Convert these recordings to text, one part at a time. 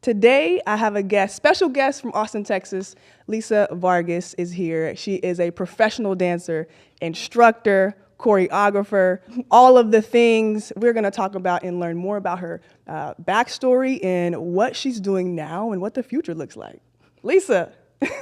Today, I have a guest, special guest from Austin, Texas. Lisa Vargas is here. She is a professional dancer, instructor, choreographer, all of the things we're going to talk about and learn more about her backstory and what she's doing now and what the future looks like. Lisa,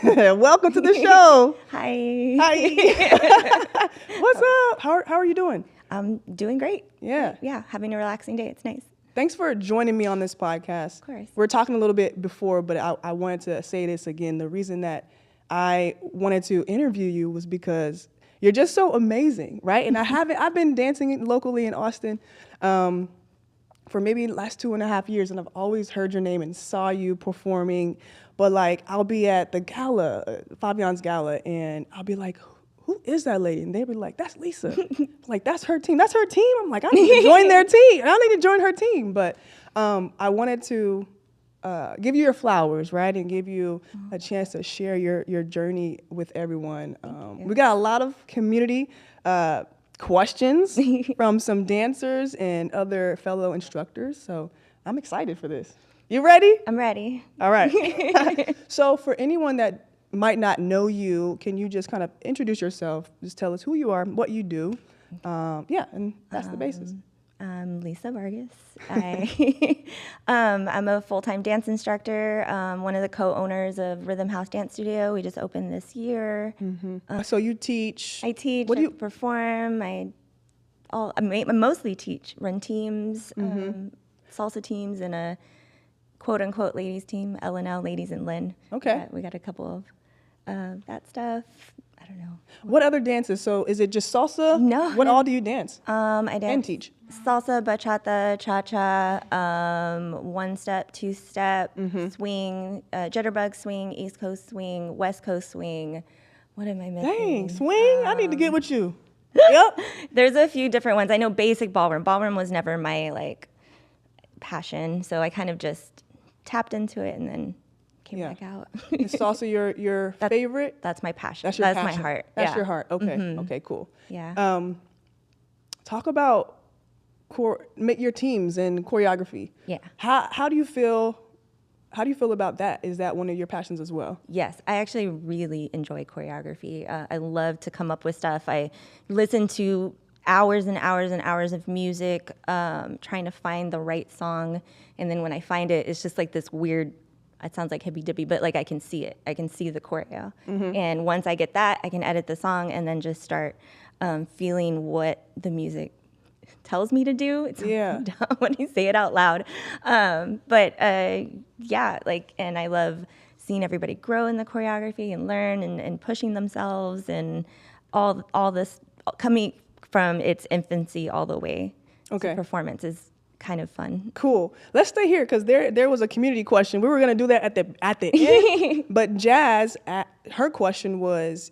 welcome to the show. Hi. Hi. What's up? How are you doing? I'm doing great. Yeah. Yeah, having a relaxing day. It's nice. Thanks for joining me on this podcast. Of course. We were talking a little bit before, but I wanted to say this again. The reason that I wanted to interview you was because you're just so amazing, right? And I've been dancing locally in Austin for maybe the last 2.5 years, and I've always heard your name and saw you performing. But like, I'll be at the gala, Fabian's gala, and I'll be like, who is that lady? And they'd be like, that's Lisa. Like, that's her team. That's her team. I'm like, I need to join their team. I need to join her team. But I wanted to give you your flowers, right? And give you a chance to share your journey with everyone. We got a lot of community questions from some dancers and other fellow instructors. So I'm excited for this. You ready? I'm ready. All right. So for anyone that might not know you, can you just kind of introduce yourself? Just tell us who you are, what you do. Yeah, and that's the basis. I'm Lisa Vargas. I'm a full-time dance instructor, one of the co-owners of Rhythm House Dance Studio. We just opened this year. So you teach? I teach, What do you perform, I mostly teach, run teams, salsa teams, and a quote-unquote ladies team, L&L, Ladies and Lynn. Okay. We got a couple of that stuff. I don't know. What other dances? So is it just salsa? No. What all do you dance? I dance And teach? salsa, bachata, cha-cha, one-step, two-step, swing, jitterbug swing, East Coast swing, West Coast swing. What am I missing? Dang, swing? I need to get with you. Yep. There's a few different ones. I know basic ballroom. Ballroom was never my passion, so I kind of just tapped into it and then came back out. Is salsa your favorite? That's my passion. That's your passion. my heart. That's your heart. Okay. Okay, cool. Yeah. Talk about your teams and choreography. Yeah. How do you feel about that? Is that one of your passions as well? Yes, I actually really enjoy choreography. I love to come up with stuff. I listen to hours and hours and hours of music, trying to find the right song. And then when I find it, it's just like this weird, it sounds like hippy-dippy, but like I can see it. I can see the choreo. And once I get that, I can edit the song and then just start feeling what the music tells me to do. It's dumb when you say it out loud. And I love seeing everybody grow in the choreography and learn and pushing themselves and all this coming from its infancy all the way to performance is kind of fun. Cool. Let's stay here because there was a community question. We were going to do that at the end, but Jazz, her question was,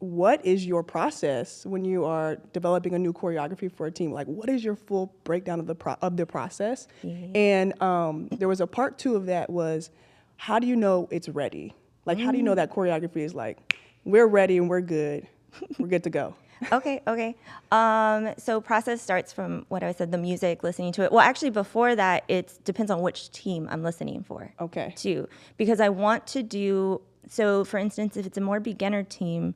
what is your process when you are developing a new choreography for a team? Like, what is your full breakdown of the process? And there was a part 2 of that was, how do you know it's ready? Like, how do you know that choreography is like, we're ready and we're good to go? Okay. So process starts from what I said, the music, listening to it. Well, actually, before that, it depends on which team I'm listening for. Okay. Too, because I want to do, so for instance, if it's a more beginner team,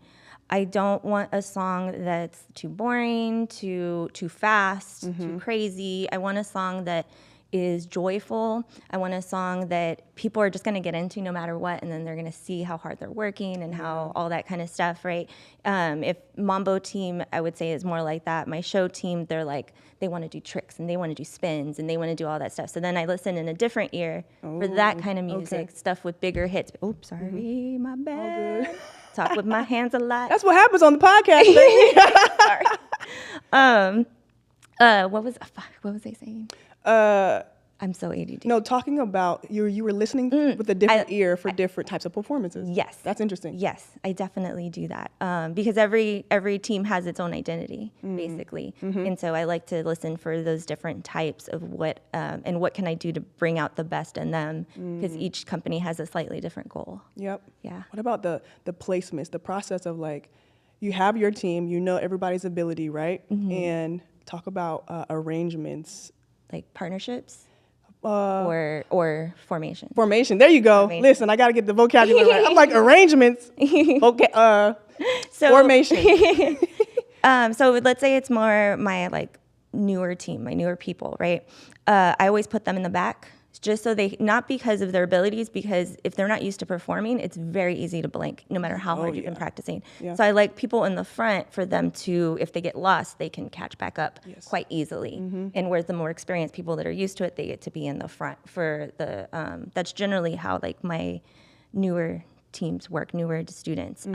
I don't want a song that's too boring, too fast, too crazy. I want a song that is joyful. I want a song that people are just going to get into no matter what, and then they're going to see how hard they're working and how all that kind of stuff, right? If Mambo team, I would say, is more like that. My show team, they're like, they want to do tricks and they want to do spins and they want to do all that stuff. So then I listen in a different ear for that kind of music, stuff with bigger hits. Oops, sorry, my bad. Talk with my hands a lot. That's what happens on the podcast, baby. Sorry. What was I saying? I'm so ADD. No, talking about you were listening with a different ear for different types of performances. Yes. That's interesting. Yes, I definitely do that because every team has its own identity, basically. And so I like to listen for those different types of what and what can I do to bring out the best in them because each company has a slightly different goal. Yep. Yeah. What about the placements, the process of like, you have your team, you know everybody's ability, right? And talk about arrangements. Like partnerships? or formation. Formation. There you go. Formation. Listen, I got to get the vocabulary right. I'm like arrangements. Okay. Formation. So let's say it's more my like newer team, my newer people, right? I always put them in the back just so they, not because of their abilities, because if they're not used to performing, it's very easy to blank no matter how hard you've been practicing. Yeah. So I like people in the front for them to, if they get lost, they can catch back up quite easily. And whereas the more experienced people that are used to it, they get to be in the front for the, that's generally how like my newer teams work, newer students.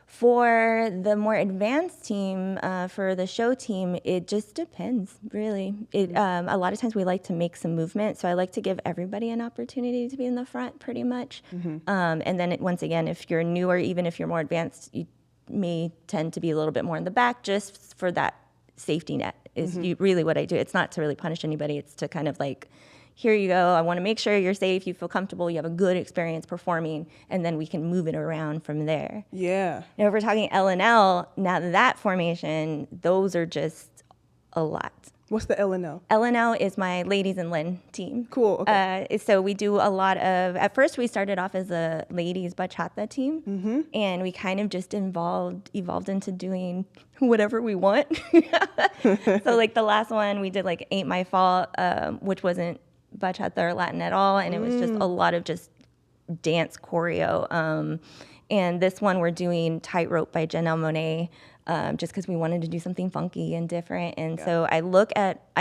For the more advanced team, for the show team, it just depends, really. A lot of times we like to make some movement, so I like to give everybody an opportunity to be in the front, pretty much. And then once again, if you're newer, even if you're more advanced, you may tend to be a little bit more in the back, just for that safety net. Is really what I do. It's not to really punish anybody. It's to kind of like, here you go. I want to make sure you're safe, you feel comfortable, you have a good experience performing, and then we can move it around from there. Yeah. Now, if we're talking L&L, now that formation, those are just a lot. What's the L&L? L&L is my ladies and Lynn team. Cool. Okay. So we do a lot of, at first we started off as a ladies bachata team, and we kind of just evolved into doing whatever we want. So like the last one, we did like Ain't My Fault, which wasn't bachata or Latin at all, and it was just a lot of just dance choreo. And this one we're doing Tightrope by Janelle Monáe, just because we wanted to do something funky and different. And so I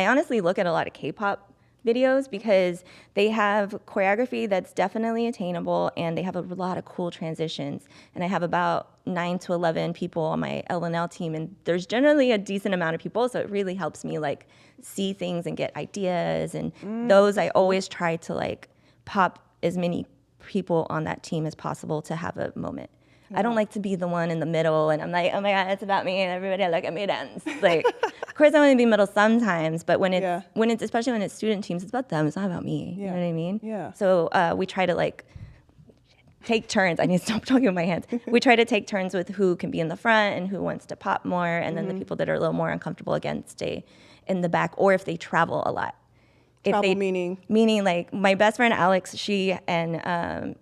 honestly look at a lot of K-pop videos because they have choreography that's definitely attainable, and they have a lot of cool transitions. And I have about 9 to 11 people on my L&L team, and there's generally a decent amount of people, so it really helps me like see things and get ideas. And those I always try to like pop as many people on that team as possible to have a moment. I don't like to be the one in the middle and I'm like, oh my God, it's about me and everybody look at me dance. Like, of course I want to be middle sometimes, but when it's especially when it's student teams, it's about them. It's not about me. You know what I mean? Yeah. So we try to like take turns. I need to stop talking with my hands. We try to take turns with who can be in the front and who wants to pop more, and then the people that are a little more uncomfortable again stay in the back, or if they travel a lot. Meaning like my best friend Alex, she and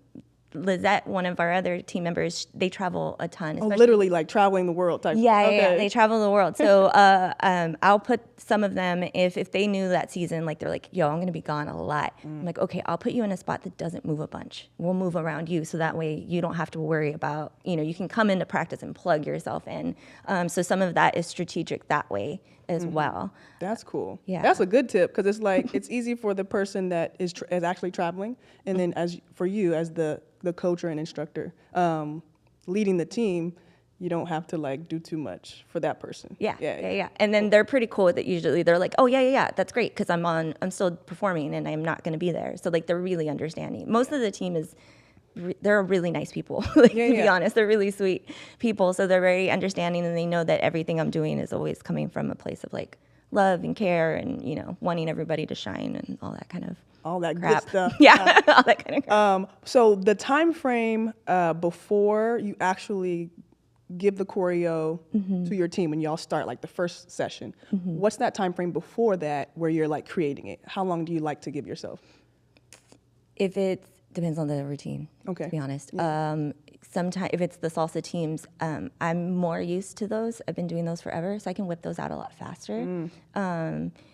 Lizette, one of our other team members, they travel a ton. Literally like traveling the world type. Yeah, they travel the world. So I'll put some of them, if they knew that season, like they're like, yo, I'm going to be gone a lot. I'm like, okay, I'll put you in a spot that doesn't move a bunch. We'll move around you so that way you don't have to worry about, you can come into practice and plug yourself in. So some of that is strategic that way as well. That's cool. Yeah. That's a good tip, because it's like, it's easy for the person that is actually traveling, and then for you as the coach or an instructor leading the team, you don't have to like do too much for that person. Yeah. And then they're pretty cool with it usually. They're like, oh yeah, that's great, because I'm still performing and I'm not going to be there. So like they're really understanding. Most of the team they're really nice people. To be honest, they're really sweet people. So they're very understanding, and they know that everything I'm doing is always coming from a place of like love and care, and wanting everybody to shine and all that kind of crap. Good stuff. Yeah, all that kind of crap. So the time frame before you actually give the choreo to your team and y'all start like the first session, what's that time frame before that where you're like creating it? How long do you like to give yourself? Depends on the routine, to be honest. Yeah. Sometimes if it's the salsa teams, I'm more used to those. I've been doing those forever, so I can whip those out a lot faster.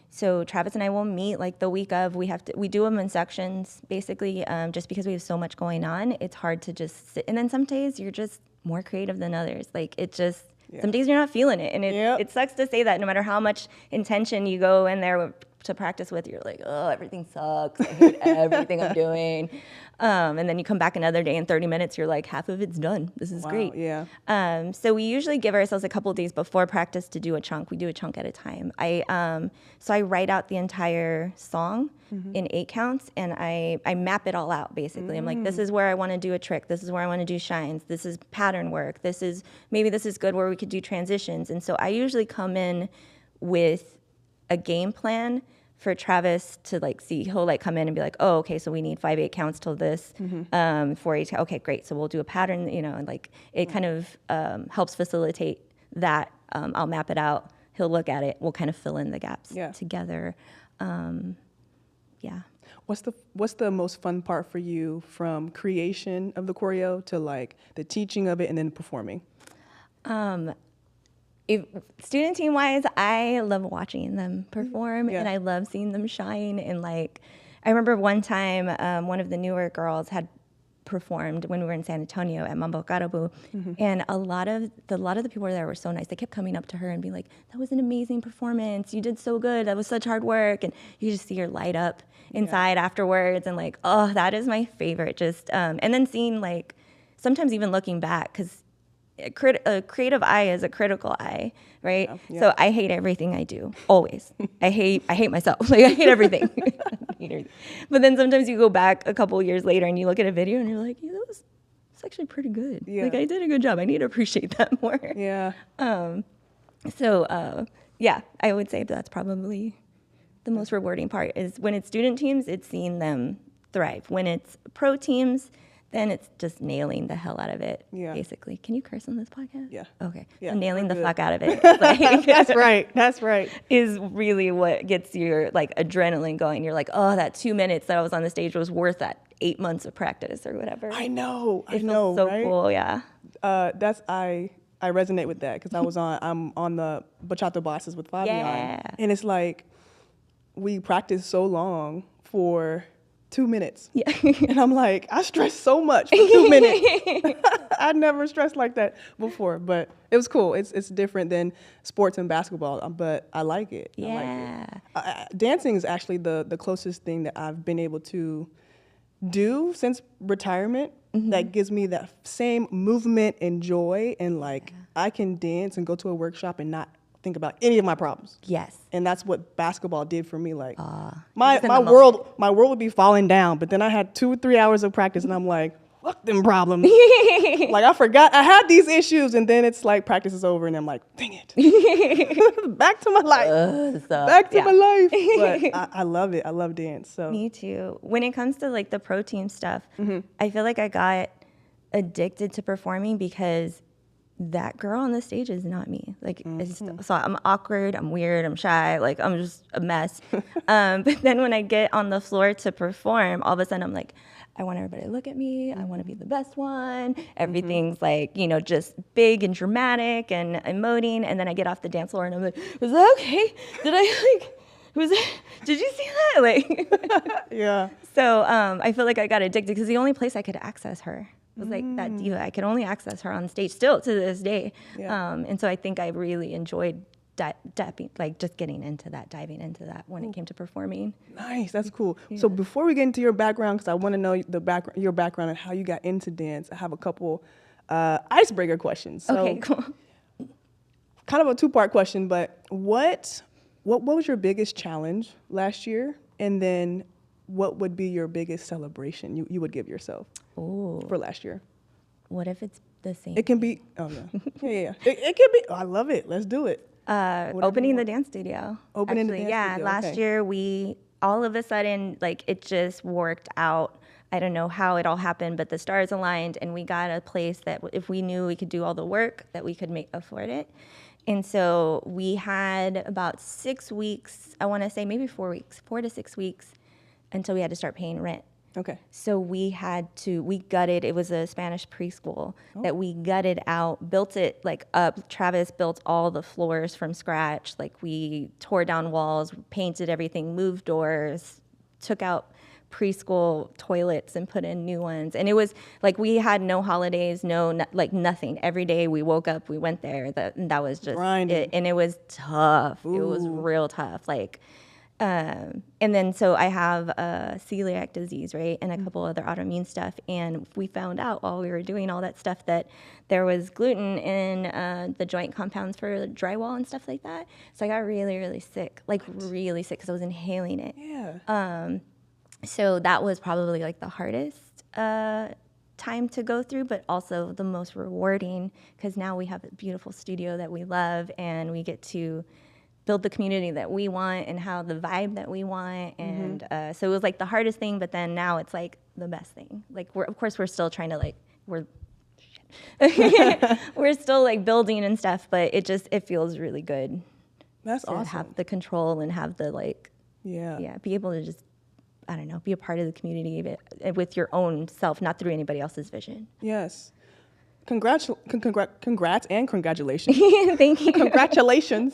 So Travis and I will meet like the week of. We do them in sections, basically, just because we have so much going on. It's hard to just sit. And then some days you're just more creative than others. Like it just, some days you're not feeling it. And it sucks to say that no matter how much intention you go in there to practice with, you're like, oh, everything sucks. I hate everything I'm doing. And then you come back another day in 30 minutes, you're like, half of it's done. This is great. Yeah. So we usually give ourselves a couple of days before practice to do a chunk. We do a chunk at a time. So I write out the entire song in 8 counts, and I map it all out, basically. I'm like, this is where I want to do a trick. This is where I want to do shines. This is pattern work. Maybe this is good where we could do transitions. And so I usually come in with a game plan for Travis to like see. He'll like come in and be like, oh, okay, so we need 5/8 counts till this, 4/8. Okay, great. So we'll do a pattern, and like it kind of helps facilitate that. I'll map it out. He'll look at it. We'll kind of fill in the gaps together. yeah. What's the most fun part for you from creation of the choreo to like the teaching of it and then performing? If student team wise, I love watching them perform Yeah. and I love seeing them shine. And like, I remember one time, one of the newer girls had performed when we were in San Antonio at Mambo Karabu, and a lot of the people there were so nice. They kept coming up to her and being like, "That was an amazing performance. You did so good. That was such hard work." And you just see her light up inside afterwards, and like, oh, that is my favorite. Just and then seeing like sometimes even looking back because a creative eye is a critical eye, right? Yeah. So I hate everything I do, always. I hate myself. Like I hate everything. But then sometimes you go back a couple years later and you look at a video and you're like, yeah, it's actually pretty good. Yeah. Like I did a good job. I need to appreciate that more. Yeah. Yeah, I would say that's probably the most rewarding part is when it's student teams, it's seeing them thrive. When it's pro teams, then it's just nailing the hell out of it, basically. Can you curse on this podcast? Yeah. Okay. Yeah, so nailing the good. fuck out of it. Like, That's right. That's right. is really what gets your like adrenaline going. You're like, oh, that 2 minutes that I was on the stage was worth that 8 months of practice or whatever. I know. It feels so right? cool, yeah. I resonate with that because I'm on the bachata bosses with Fabian, Yeah. and it's like we practice so long for 2 minutes. Yeah. And I'm like, I stress so much for 2 minutes. I never stressed like that before, but it was cool. It's different than sports and basketball, but I like it. Yeah. I like it. Dancing is actually the closest thing that I've been able to do since retirement that gives me that same movement and joy, and like I can dance and go to a workshop and not think about any of my problems. Yes. And that's what basketball did for me. Like Just in my the world would be falling down, but then I had 2 or 3 hours of practice and I'm like, fuck them problems. Like I forgot I had these issues, and then it's like practice is over and I'm like, dang it. Back to my life. Back to my life. But I love it. I love dance. So Me too. When it comes to like the pro team stuff, I feel like I got addicted to performing because that girl on the stage is not me. Like, so I'm awkward, I'm weird, I'm shy, like I'm just a mess. But then when I get on the floor to perform, all of a sudden I'm like, I want everybody to look at me. I want to be the best one. Everything's like, just big and dramatic and emoting. And then I get off the dance floor and I'm like, was that okay? Did you see that? Like, yeah. So I feel like I got addicted because the only place I could access her was like that diva. I could only access her on stage still to this day. Yeah. And so I think I really enjoyed diving into that when it came to performing. Nice, that's cool. Yeah. So before we get into your background, because I want to know your background and how you got into dance, I have a couple icebreaker questions. So Okay, cool. Kind of a 2-part question, but what was your biggest challenge last year, and then what would be your biggest celebration you would give yourself for last year? What if it's the same? It can be. Oh yeah, yeah. It can be. Oh, I love it. Let's do it. Opening the dance studio. Opening the dance studio. Last year we all of a sudden like it just worked out. I don't know how it all happened, but the stars aligned and we got a place that if we knew we could do all the work, that we could afford it. And so we had about 6 weeks, I want to say maybe 4 weeks, 4 to 6 weeks until we had to start paying rent. Okay. So we gutted, it was a Spanish preschool that we gutted out, built it like up. Travis built all the floors from scratch. Like we tore down walls, painted everything, moved doors, took out preschool toilets and put in new ones. And it was like we had no holidays, like nothing. Every day we woke up, we went there. That was just it. And it was tough. Ooh. It was real tough. Like, and then so I have celiac disease, right, and a couple other autoimmune stuff, and we found out while we were doing all that stuff that there was gluten in the joint compounds for drywall and stuff like that. So I got really, really sick, really sick because I was inhaling it. Yeah. So that was probably like the hardest time to go through, but also the most rewarding because now we have a beautiful studio that we love, and we get to build the community that we want and have the vibe that we want. And so it was like the hardest thing, but then now it's like the best thing. Like of course we're still trying to we're still like building and stuff, but it feels really good. That's to awesome. have the control and have the be able to just I don't know, be a part of the community with your own self, not through anybody else's vision. Yes. Congrats and congratulations. Thank you. Congratulations.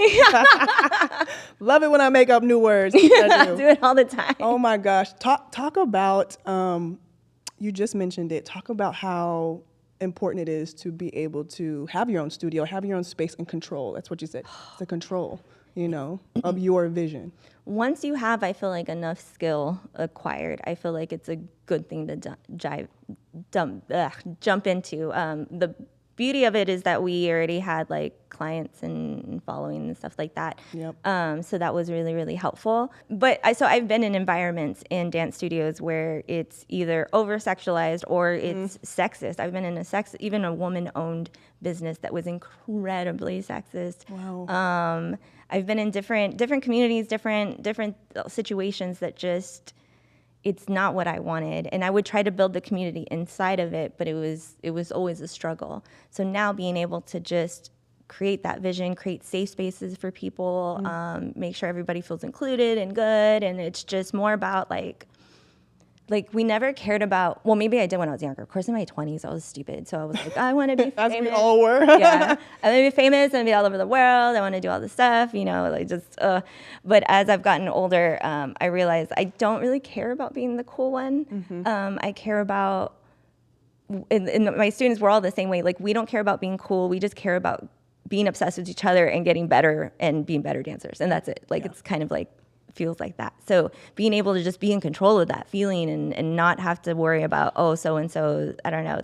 Love it when I make up new words. I do it all the time. Oh my gosh. Talk about, you just mentioned it. Talk about how important it is to be able to have your own studio, have your own space and control. That's what you said. The control, of your vision. Once you have, I feel like, enough skill acquired, I feel like it's a good thing to jump into. The beauty of it is that we already had like clients and following and stuff like that. Yep. So that was really, really helpful. But I've been in environments in dance studios where it's either over-sexualized or it's sexist. I've been in even a woman-owned business that was incredibly sexist. Wow. I've been in different communities, different situations that just, it's not what I wanted. And I would try to build the community inside of it, but it was always a struggle. So now being able to just create that vision, create safe spaces for people, make sure everybody feels included and good. And it's just more about like we never cared about, well, maybe I did when I was younger. Of course, in my 20s, I was stupid. So I was like, I want to be famous. As we all were. Yeah. I want to be famous and be all over the world. I want to do all this stuff, But as I've gotten older, I realized I don't really care about being the cool one. I care about, and my students were all the same way. Like, we don't care about being cool. We just care about being obsessed with each other and getting better and being better dancers. And that's it. It's kind of like, feels like that. So being able to just be in control of that feeling and not have to worry about, so-and-so, I don't know,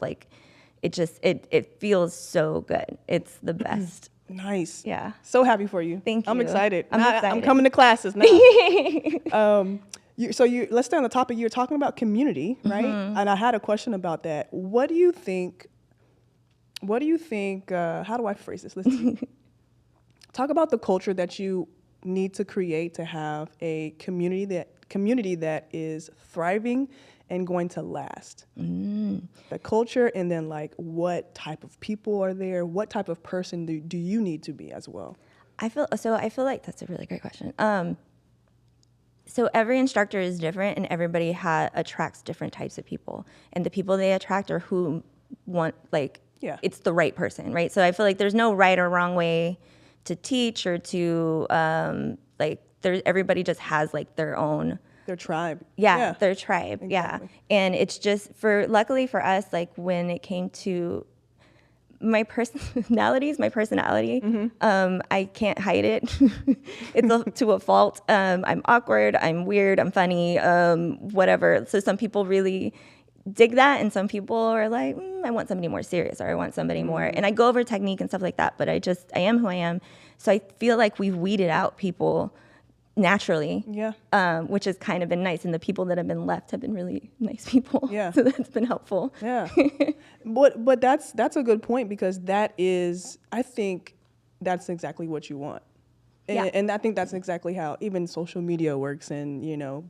it feels so good. It's the best. Nice. Yeah. So happy for you. Thank you. I'm excited. I'm excited. I'm coming to classes now. Let's stay on the topic. You're talking about community, right? And I had a question about that. What do you think, how do I phrase this? Let's see. Talk about the culture that you need to create to have a community that is thriving and going to last. The culture, and then what type of people are there? What type of person do you need to be as well? I feel like that's a really great question. So every instructor is different, and everybody attracts different types of people, and the people they attract are who want it's the right person, right? So I feel like there's no right or wrong way to teach or to everybody just has their own, their tribe. Yeah, their tribe. Exactly. Yeah. And it's just luckily for us, when it came to my personality, I can't hide it. It's to a fault. I'm awkward, I'm weird, I'm funny, whatever. So some people really dig that, and some people are like, I want somebody more serious, or I want somebody more, and I go over technique and stuff like that, but I am who I am. So I feel like we've weeded out people naturally, which has kind of been nice, and the people that have been left have been really nice people. Yeah. So that's been helpful. Yeah. But that's a good point, because I think that's exactly what you want. And I think that's exactly how even social media works, and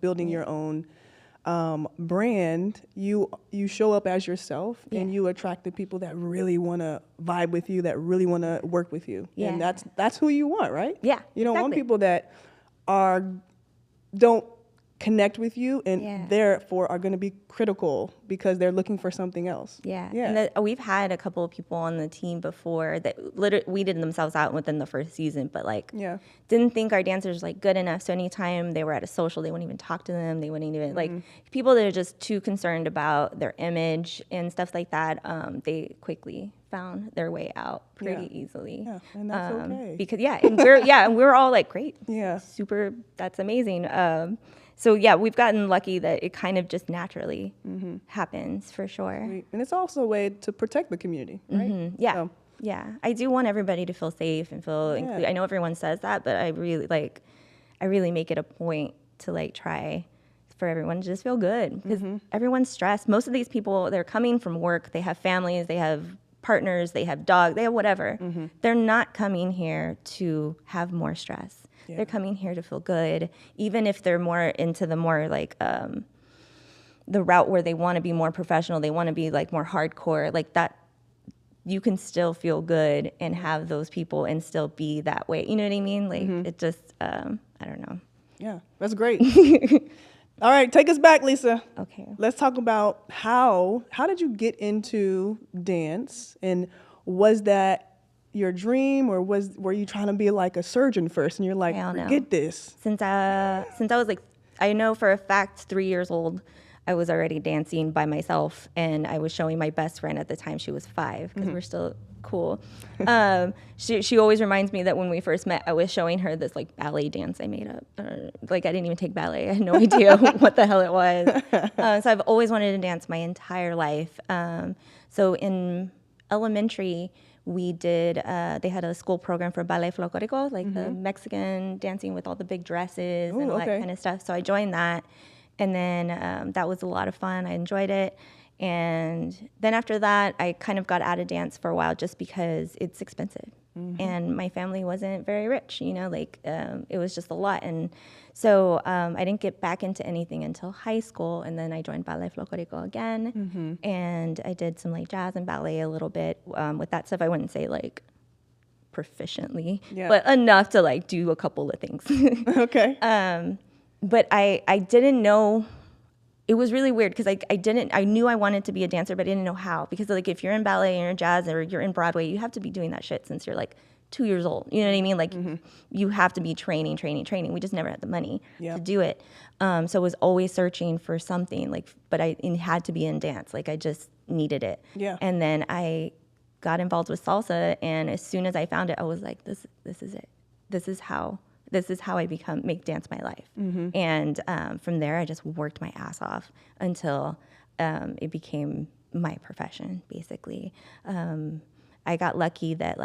building your own brand. You show up as yourself, and you attract the people that really want to vibe with you, that really want to work with you. Yeah. And that's who you want, right? Yeah. You don't want people that don't connect with you, and therefore are going to be critical because they're looking for something else. Yeah. And we've had a couple of people on the team before that literally weeded themselves out within the first season, but didn't think our dancers good enough. So anytime they were at a social, they wouldn't even talk to them. They wouldn't even people that are just too concerned about their image and stuff like that. They quickly found their way out pretty easily. Yeah, and that's okay. Because and we're all great. Yeah. Super, that's amazing. So we've gotten lucky that it kind of just naturally happens, for sure. And it's also a way to protect the community, right? Yeah. So. Yeah. I do want everybody to feel safe and feel included. I know everyone says that, but I really make it a point to try for everyone to just feel good, because everyone's stressed. Most of these people, they're coming from work, they have families, they have partners, they have dogs, they have whatever. They're not coming here to have more stress. Yeah. They're coming here to feel good, even if they're more into the more the route where they want to be more professional, they want to be more hardcore, that. You can still feel good and have those people and still be that way. You know what I mean? It just, I don't know. Yeah, that's great. All right, take us back, Lisa. Okay. Let's talk about how did you get into dance, and was that your dream, or were you trying to be like a surgeon first and you're like, Hell no. forget this? Since I was like, I know for a fact 3 years old, I was already dancing by myself, and I was showing my best friend at the time. She was 5 because we're still cool. She always reminds me that when we first met, I was showing her this like ballet dance I made up. Like I didn't even take ballet. I had no idea what the hell it was. So I've always wanted to dance my entire life. So in elementary, we did, they had a school program for ballet folklorico, like the Mexican dancing with all the big dresses and all that kind of stuff. So I joined that. And then that was a lot of fun. I enjoyed it. And then after that, I kind of got out of dance for a while just because it's expensive. And my family wasn't very rich, you know, like it was just a lot. And so I didn't get back into anything until high school. And then I joined Ballet Folklorico again. And I did some like jazz and ballet a little bit. With that stuff, I wouldn't say like proficiently, but enough to like do a couple of things. Okay. But I didn't know. It was really weird because I knew I wanted to be a dancer, but I didn't know how. Because like if you're in ballet and you're in jazz or you're in Broadway, you have to be doing that shit since you're like 2 years old. You know what I mean? Like you have to be training. We just never had the money to do it. So I was always searching for something like, but it had to be in dance. Like I just needed it. Yeah. And then I got involved with salsa, and as soon as I found it, I was like, this is it. This is how I make dance my life. And from there, I just worked my ass off until it became my profession, basically. I got lucky that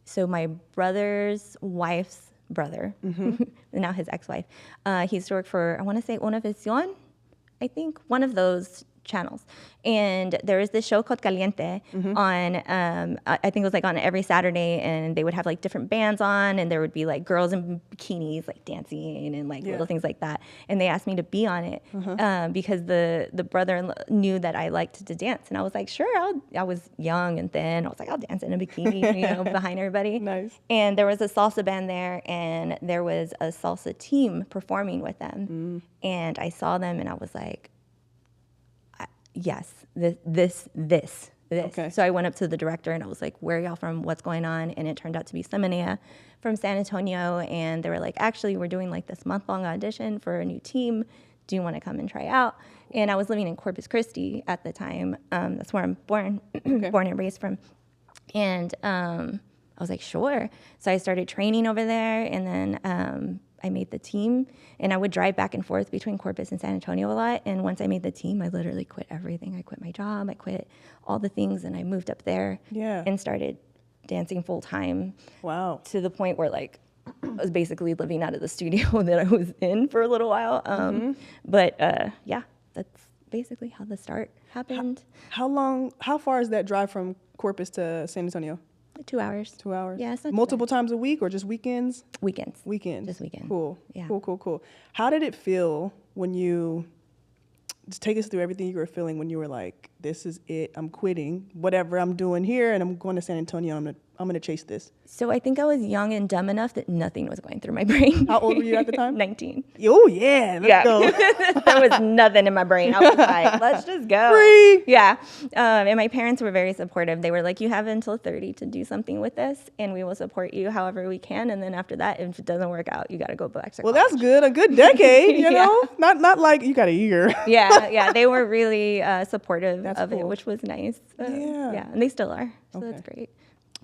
so my brother's wife's brother, now his ex-wife, he used to work for, I want to say Univision, I think, one of those channels. And there was this show called Caliente on, I think it was like on every Saturday, and they would have like different bands on, and there would be like girls in bikinis like dancing and like little things like that. And they asked me to be on it because the brother knew that I liked to dance. And I was like, sure, I was young and thin. I was like, I'll dance in a bikini, you know, behind everybody. Nice. And there was a salsa band there, and there was a salsa team performing with them. And I saw them, and I was like, yes, this. Okay. So I went up to the director and I was like, where are y'all from? What's going on? And it turned out to be Seminea from San Antonio. And they were like, actually, we're doing like this month-long audition for a new team. Do you want to come and try out? And I was living in Corpus Christi at the time. That's where I'm born, born and raised from. And I was like, sure. So I started training over there, and then I made the team, and I would drive back and forth between Corpus and San Antonio a lot. And once I made the team, I literally quit everything. I quit my job, I quit all the things, and I moved up there and started dancing full time. Wow. To the point where like I was basically living out of the studio that I was in for a little while. But yeah, that's basically how the start happened. How far is that drive from Corpus to San Antonio? 2 hours. 2 hours. Yeah, it's not multiple times a week or just weekends? Weekends. Just weekends. Cool. Yeah. Cool. How did it feel when you just take us through everything you were feeling when you were like, this is it, I'm quitting whatever I'm doing here and I'm going to San Antonio, I'm gonna chase this? So I think I was young and dumb enough that nothing was going through my brain. How old were you at the time? 19. Oh yeah, let's go. There was nothing in my brain. I was like, let's just go. Free. Yeah. And my parents were very supportive. They were like, you have until 30 to do something with this, and we will support you however we can. And then after that, if it doesn't work out, you got to go back to college. That's good. A good decade, you know? Not like you got a year. Yeah. They were really supportive of it, which was nice. Yeah. And they still are. So that's great.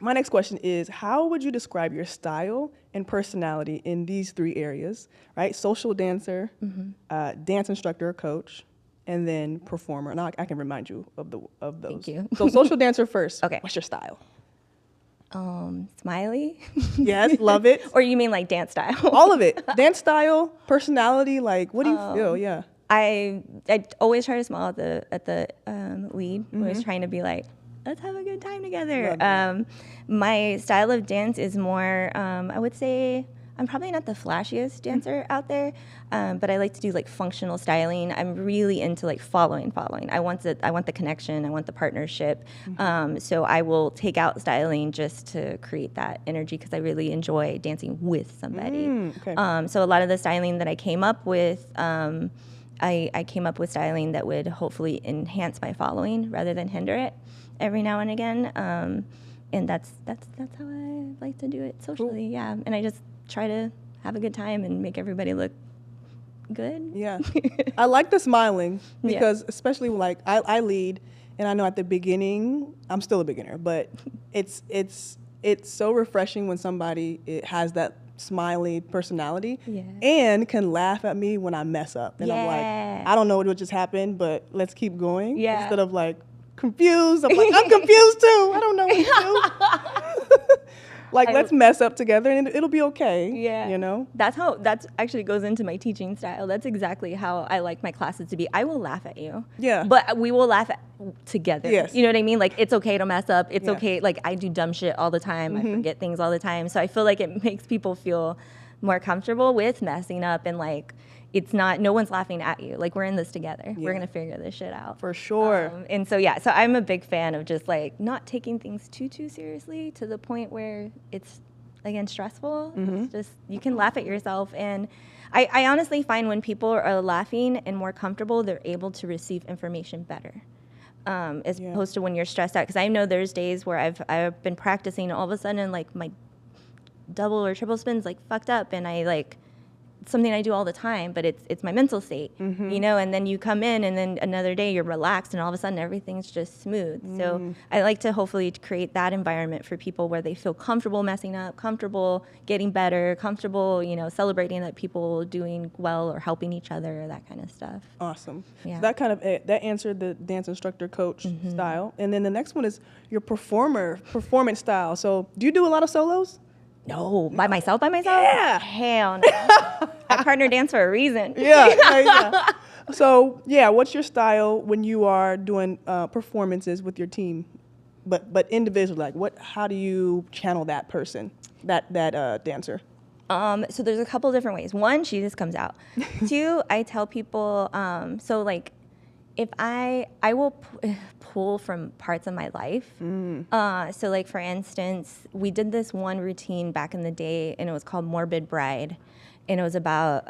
My next question is, how would you describe your style and personality in these 3 areas, right? Social dancer, dance instructor or coach, and then performer. And I can remind you of those. Thank you. So social dancer first. Okay. What's your style? Smiley. Yes, love it. Or you mean like dance style? All of it. Dance style, personality, like what do you feel? Yeah. I always try to smile at the lead. Always trying to be like, let's have a good time together. My style of dance is more, I would say, I'm probably not the flashiest dancer out there, but I like to do like functional styling. I'm really into like following. I want the connection. I want the partnership. So I will take out styling just to create that energy because I really enjoy dancing with somebody. So a lot of the styling that I came up with, I came up with styling that would hopefully enhance my following rather than hinder it every now and again. And that's how I like to do it socially. Cool. Yeah. And I just try to have a good time and make everybody look good. Yeah. I like the smiling because especially like I lead, and I know at the beginning, I'm still a beginner, but it's so refreshing when somebody has that smiley personality and can laugh at me when I mess up. And I'm like, I don't know what just happened, but let's keep going. Yeah. Instead of like confused. I'm like, I'm confused too. I don't know what to do. Like, let's mess up together and it'll be okay. Yeah. You know? That's actually goes into my teaching style. That's exactly how I like my classes to be. I will laugh at you. Yeah. But we will laugh together. Yes. You know what I mean? Like, it's okay to mess up. It's okay. Like, I do dumb shit all the time. I forget things all the time. So I feel like it makes people feel more comfortable with messing up, and like, it's not, no one's laughing at you. Like, we're in this together. Yeah. We're going to figure this shit out. For sure. And so, so I'm a big fan of just like not taking things too seriously to the point where it's, again, stressful. It's just, you can laugh at yourself. And I honestly find when people are laughing and more comfortable, they're able to receive information better. As opposed to when you're stressed out. Because I know there's days where I've been practicing, all of a sudden, like, my double or triple spins like fucked up, and I like, something I do all the time, but it's my mental state, you know, and then you come in and then another day you're relaxed and all of a sudden everything's just smooth. So I like to hopefully create that environment for people where they feel comfortable messing up, comfortable getting better, comfortable, you know, celebrating that people doing well or helping each other, that kind of stuff. Awesome. Yeah. So that kind of, that answered the dance instructor coach style. And then the next one is your performance style. So do you do a lot of solos? No, by myself? Yeah. Hell no. I partner dance for a reason. Yeah. So, what's your style when you are doing performances with your team, but individually? Like, how do you channel that person, that dancer? So there's a couple different ways. One, she just comes out. Two, I tell people, so like, if I will pull from parts of my life. So like, for instance, we did this one routine back in the day, and it was called Morbid Bride. And it was about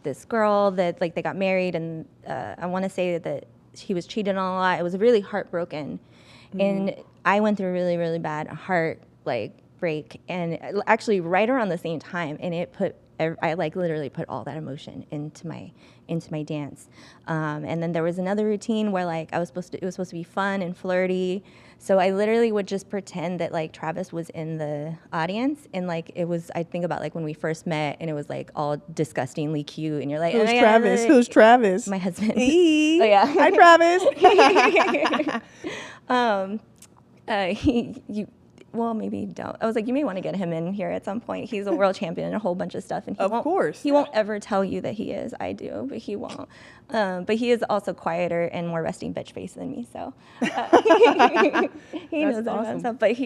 this girl that, like, they got married, and I want to say that he was cheated on a lot. It was really heartbroken. And I went through a really, really bad heart, like, break. And actually right around the same time, and I like literally put all that emotion into my dance. And then there was another routine where like it was supposed to be fun and flirty. So I literally would just pretend that like Travis was in the audience, and like I think about like when we first met, and it was like all disgustingly cute, and you're like, Who's Travis? Who's Travis? My husband. Oh yeah. Hi Travis. Well, maybe you don't. I was like, you may want to get him in here at some point. He's a world champion in a whole bunch of stuff. And he won't ever tell you that he is. I do, but he won't. But he is also quieter and more resting bitch face than me. So he knows awesome. Stuff. But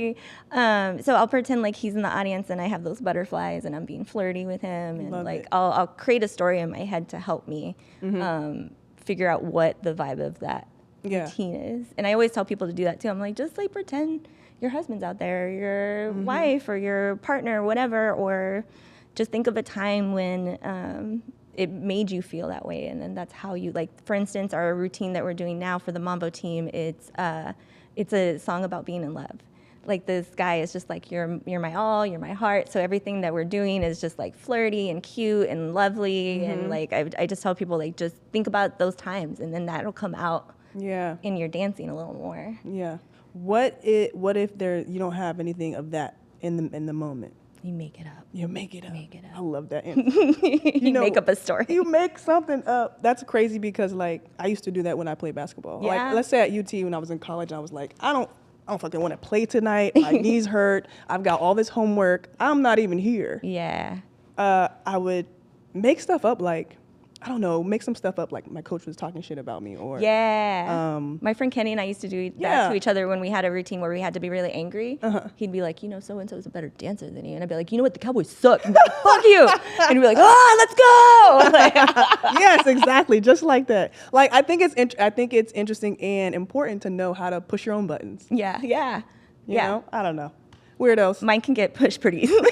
so I'll pretend like he's in the audience and I have those butterflies and I'm being flirty with him. And like, I'll create a story in my head to help me figure out what the vibe of that routine is. And I always tell people to do that too. I'm like, just like pretend your husband's out there, your wife or your partner, whatever, or just think of a time when it made you feel that way, and then that's how you, like, for instance, our routine that we're doing now for the Mambo team, it's a song about being in love. Like, this guy is just like, you're my all, you're my heart, so everything that we're doing is just like flirty and cute and lovely, and like I just tell people, like, just think about those times, and then that'll come out in your dancing a little more. Yeah. What if you don't have anything of that in the moment? You make it up. You make it up. Make it up. I love that answer. You make up a story. You make something up. That's crazy because like I used to do that when I played basketball. Yeah. Like let's say at UT when I was in college, I was like, I don't fucking want to play tonight. My knees hurt. I've got all this homework. I'm not even here. Yeah. I would make stuff up like, I don't know, make some stuff up like my coach was talking shit about me, or my friend Kenny and I used to do that to each other when we had a routine where we had to be really angry. He'd be like, so and so is a better dancer than you, and I'd be like, you know what, the Cowboys suck. Like, fuck you, and he'd be like, let's go. Yes, exactly, just like that. Like I think it's interesting and important to know how to push your own buttons. Yeah. You know? I don't know. Weirdos. Mine can get pushed pretty easily.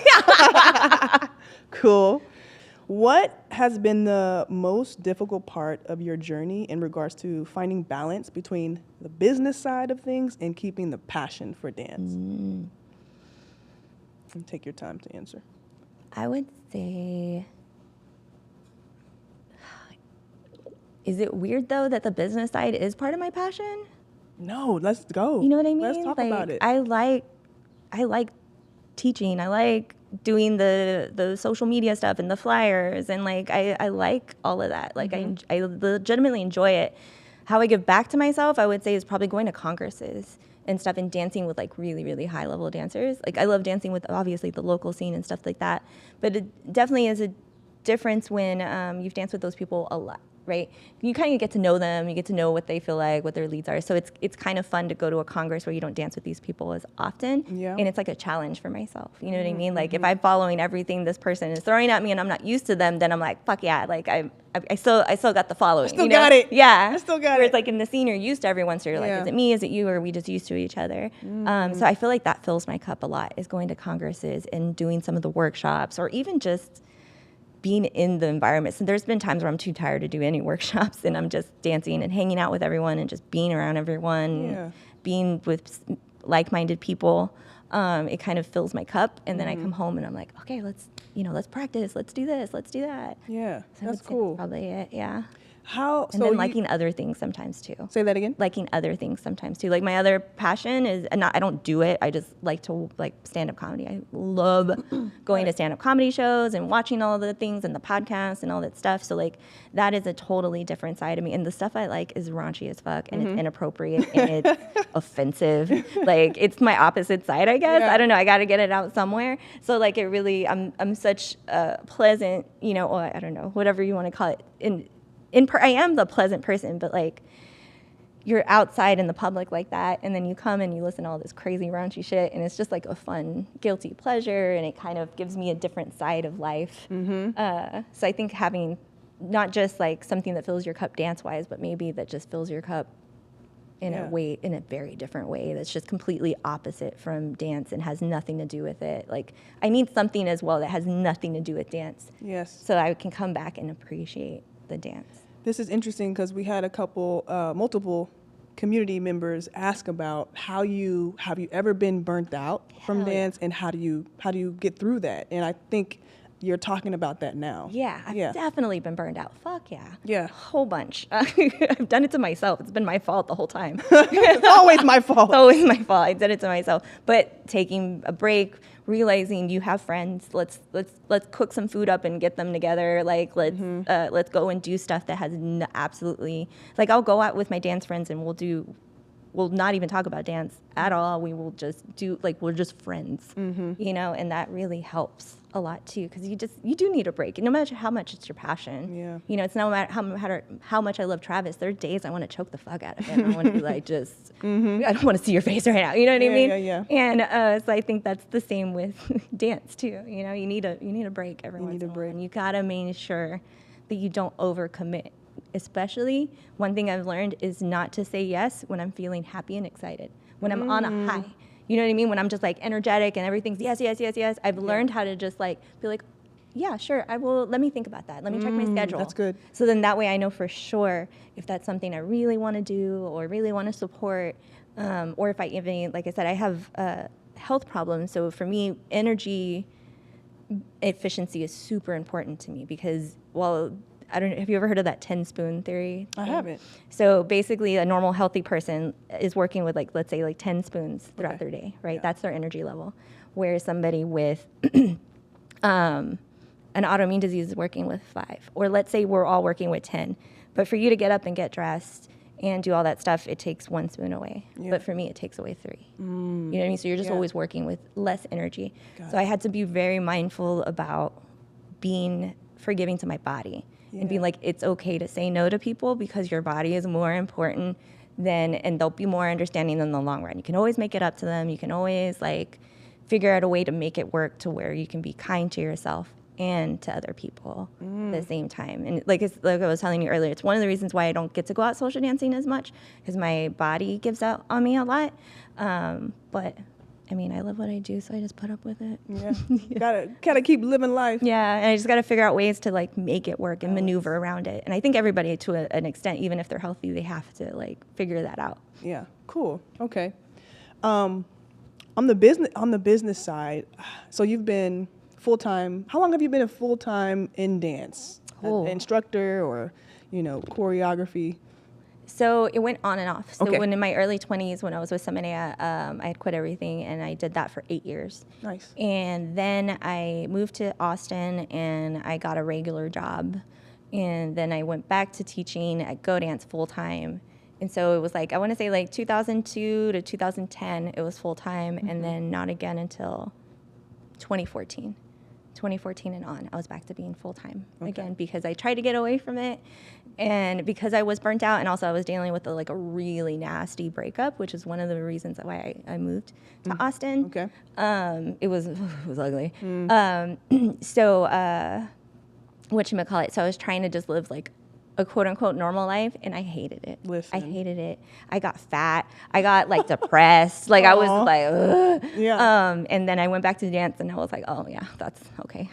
Cool. What has been the most difficult part of your journey in regards to finding balance between the business side of things and keeping the passion for dance? And take your time to answer. I would say, is it weird though that the business side is part of my passion? No, let's go. You know what I mean? Let's talk about it. I like teaching. I like doing the social media stuff and the flyers, and like I like all of that. Like I legitimately enjoy it. How I give back to myself, I would say, is probably going to congresses and stuff and dancing with like really, really high level dancers. Like I love dancing with obviously the local scene and stuff like that. But it definitely is a difference when you've danced with those people a lot, right? You kind of get to know them, you get to know what they feel like, what their leads are. So it's kind of fun to go to a congress where you don't dance with these people as often. Yeah. And it's like a challenge for myself. You know what I mean? Like if I'm following everything this person is throwing at me and I'm not used to them, then I'm like, fuck yeah, like I still got the following. Still got it. Yeah. I still got Where it. it's like in the scene you're used to everyone, so you're like, is it me? Is it you? Or are we just used to each other? So I feel like that fills my cup a lot, is going to congresses and doing some of the workshops, or even just being in the environment. So there's been times where I'm too tired to do any workshops and I'm just dancing and hanging out with everyone and just being around everyone, being with like-minded people. It kind of fills my cup, and then I come home and I'm like, okay, let's practice, let's do this, let's do that. Yeah, So that's that's cool. probably it, yeah. And then liking other things sometimes too. Say that again? Liking other things sometimes too. Like my other passion is, and I don't do it, I just like to like stand-up comedy. I love going to stand-up comedy shows and watching all the things and the podcasts and all that stuff. So like that is a totally different side of me. And the stuff I like is raunchy as fuck, and it's inappropriate and it's offensive. Like it's my opposite side, I guess. Yeah. I don't know, I gotta get it out somewhere. So like it really, I'm such a pleasant, or I don't know, whatever you want to call it. I am the pleasant person, but like you're outside in the public like that, and then you come and you listen to all this crazy raunchy shit, and it's just like a fun guilty pleasure, and it kind of gives me a different side of life. So I think having not just like something that fills your cup dance-wise, but maybe that just fills your cup in a very different way that's just completely opposite from dance and has nothing to do with it. Like I need something as well that has nothing to do with dance. Yes. So I can come back and appreciate the dance. This is interesting because we had multiple community members ask about have you ever been burnt out from dance, and how do you get through that? And I think you're talking about that now. Yeah, I've definitely been burned out. Fuck yeah. Yeah. A whole bunch. I've done it to myself. It's been my fault the whole time. It's always my fault. It's always my fault. I did it to myself. But taking a break, realizing you have friends, let's cook some food up and get them together. Like let's go and do stuff that has absolutely, like I'll go out with my dance friends and we'll not even talk about dance at all. We will just we're just friends, and that really helps a lot too, because you do need a break, no matter how much it's your passion. Yeah. It's no matter how much I love Travis. There are days I want to choke the fuck out of him. I want to be like, just I don't want to see your face right now. You know what I mean? Yeah. And so I think that's the same with dance too. You need a break every once in a while, and you gotta make sure that you don't overcommit. Especially, one thing I've learned is not to say yes when I'm feeling happy and excited, when I'm on a high. You know what I mean? When I'm just like energetic and everything's yes. I've learned how to just like be like, yeah, sure, I will. Let me think about that. Let me check my schedule. That's good. So then that way I know for sure if that's something I really want to do or really want to support, or if I even, like I said, I have health problems. So for me, energy efficiency is super important to me because, I don't know, have you ever heard of that 10-spoon theory? I haven't. So basically a normal healthy person is working with let's say 10 spoons throughout their day, right? Yeah. That's their energy level. Whereas somebody with an autoimmune disease is working with 5. Or let's say we're all working with 10. But for you to get up and get dressed and do all that stuff, it takes 1 spoon away. Yeah. But for me, it takes away 3. You know what I mean? So you're just always working with less energy. So I had to be very mindful about being forgiving to my body. And being like, it's okay to say no to people because your body is more important and they'll be more understanding in the long run. You can always make it up to them. You can always figure out a way to make it work to where you can be kind to yourself and to other people at the same time. And like I was telling you earlier, it's one of the reasons why I don't get to go out social dancing as much because my body gives out on me a lot. But I mean, I love what I do, so I just put up with it. Yeah. Gotta keep living life. Yeah, and I just got to figure out ways to like make it work and maneuver around it. And I think everybody, to an extent, even if they're healthy, they have to like figure that out. Yeah. Cool. Okay. On the business side, so you've been full-time. How long have you been full-time in dance? Oh. An instructor or, choreography? So it went on and off. So Okay. when in my early 20s, when I was with Seminea, I had quit everything, and I did that for 8 years. Nice. And then I moved to Austin, and I got a regular job. And then I went back to teaching at Go Dance full-time. And so it was like, I want to say like 2002 to 2010, it was full-time, and then not again until 2014. 2014 and on, I was back to being full-time again, because I tried to get away from it, and because I was burnt out, and also I was dealing with a really nasty breakup, which is one of the reasons why I moved to Austin. Okay. It was ugly. So whatchamacallit, so I was trying to just live like a quote-unquote normal life, and I hated it. Listen. I hated it. I got fat. I got like depressed. Like I was like, ugh. Yeah. And then I went back to dance, and I was like, oh yeah, that's okay.